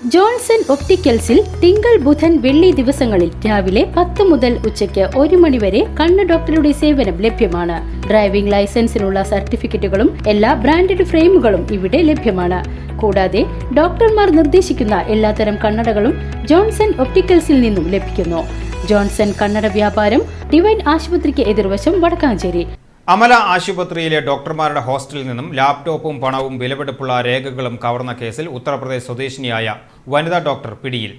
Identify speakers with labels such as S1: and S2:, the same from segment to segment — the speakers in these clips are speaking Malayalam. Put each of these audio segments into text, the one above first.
S1: ജോൺസൺ ഒപ്റ്റിക്കൽസിൽ തിങ്കൾ ബുധൻ വെള്ളി ദിവസങ്ങളിൽ രാവിലെ 10 മുതൽ ഉച്ചയ്ക്ക് 1 മണി വരെ കണ്ണ് ഡോക്ടറുടെ സേവനം ലഭ്യമാണ്. ഡ്രൈവിംഗ് ലൈസൻസിനുള്ള സർട്ടിഫിക്കറ്റുകളും എല്ലാ ബ്രാൻഡഡ് ഫ്രെയിമുകളും ഇവിടെ ലഭ്യമാണ്. കൂടാതെ ഡോക്ടർമാർ നിർദ്ദേശിക്കുന്ന എല്ലാത്തരം കണ്ണടകളും ജോൺസൺ ഒപ്റ്റിക്കൽസിൽ നിന്നും ലഭിക്കുന്നു. ജോൺസൺ കണ്ണട വ്യാപാരം ഡിവൈൻ ആശുപത്രിക്ക് എതിർവശം വടക്കാഞ്ചേരി.
S2: അമല ആശുപത്രിയിലെ ഡോക്ടർമാരുടെ ഹോസ്റ്റലിൽ നിന്നും ലാപ്ടോപ്പും പണവും വിലപിടിപ്പുള്ള രേഖകളും കവർന്ന കേസിൽ ഉത്തർപ്രദേശ് സ്വദേശിനിയായ വനിതാ ഡോക്ടർ പിടിയിൽ.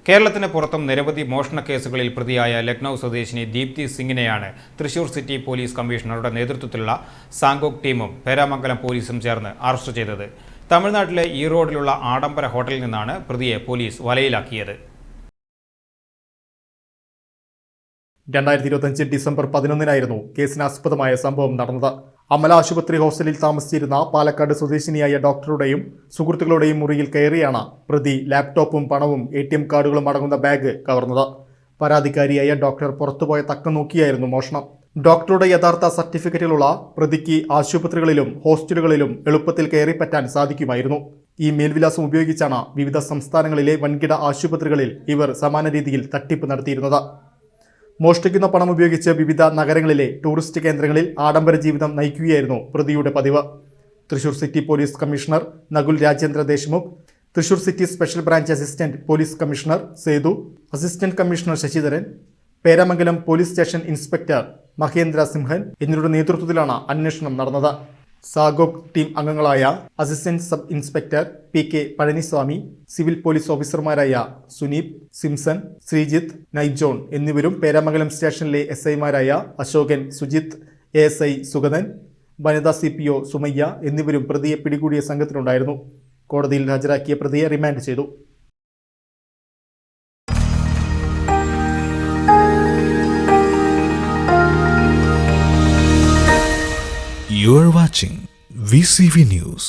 S2: കേരളത്തിന് പുറത്തും നിരവധി മോഷണ കേസുകളിൽ പ്രതിയായ ലക്നൌ സ്വദേശിനി ദീപ്തി സിംഗിനെയാണ് തൃശൂർ സിറ്റി പോലീസ് കമ്മീഷണറുടെ നേതൃത്വത്തിലുള്ള സാങ്കോക് ടീമും പേരാമംഗലം പോലീസും ചേർന്ന് അറസ്റ്റ് ചെയ്തത്. തമിഴ്നാട്ടിലെ ഈറോഡിലുള്ള ആഡംബര ഹോട്ടലിൽ നിന്നാണ് പ്രതിയെ പോലീസ് വലയിലാക്കിയത്.
S3: 2025 ഡിസംബർ 11 കേസിനാസ്പദമായ സംഭവം നടന്നത്. അമല ആശുപത്രി ഹോസ്റ്റലിൽ താമസിച്ചിരുന്ന പാലക്കാട് സ്വദേശിനിയായ ഡോക്ടറുടെയും സുഹൃത്തുക്കളുടെയും മുറിയിൽ കയറിയാണ് പ്രതി ലാപ്ടോപ്പും പണവും ATM കാർഡുകളും അടങ്ങുന്ന ബാഗ് കവർന്നത്. പരാതിക്കാരിയായ ഡോക്ടർ പുറത്തുപോയ തക്കം നോക്കിയായിരുന്നു മോഷണം. ഡോക്ടറുടെ യഥാർത്ഥ സർട്ടിഫിക്കറ്റുകളുള്ള പ്രതിക്ക് ആശുപത്രികളിലും ഹോസ്റ്റലുകളിലും എളുപ്പത്തിൽ കയറിപ്പറ്റാൻ സാധിക്കുമായിരുന്നു. ഈ മേൽവിലാസം ഉപയോഗിച്ചാണ് വിവിധ സംസ്ഥാനങ്ങളിലെ വൻകിട ആശുപത്രികളിൽ ഇവർ സമാന രീതിയിൽ തട്ടിപ്പ് നടത്തിയിരുന്നത്. മോഷ്ടിക്കുന്ന പണം ഉപയോഗിച്ച് വിവിധ നഗരങ്ങളിലെ ടൂറിസ്റ്റ് കേന്ദ്രങ്ങളിൽ ആഡംബര ജീവിതം നയിക്കുകയായിരുന്നു പ്രതിയുടെ പതിവ്. Thrissur city police commissioner Nakul Rajendra Deshmukh, Thrissur city special branch assistant police commissioner Sethu, assistant commissioner Sasidharan, Peramangalam police station inspector Mahendra Simhan എന്നിവരുടെ നേതൃത്വത്തിലാണ് അന്വേഷണം നടന്നത്. സാഗോക് ടീം അംഗങ്ങളായ assistant sub inspector PK Palaniswamy, civil police ഓഫീസർമാരായ സുനീപ്, സിംസൺ, ശ്രീജിത്ത്, നൈജോൺ എന്നിവരും പേരാമംഗലം സ്റ്റേഷനിലെ SI-മാരായ അശോകൻ, സുജിത്ത്, ASI സുഗതൻ, വനിതാ CPO സുമയ്യ എന്നിവരും പ്രതിയെ പിടികൂടിയ സംഘത്തിലുണ്ടായിരുന്നു. കോടതിയിൽ ഹാജരാക്കിയ പ്രതിയെ റിമാൻഡ് ചെയ്തു.
S4: You are watching VCV News.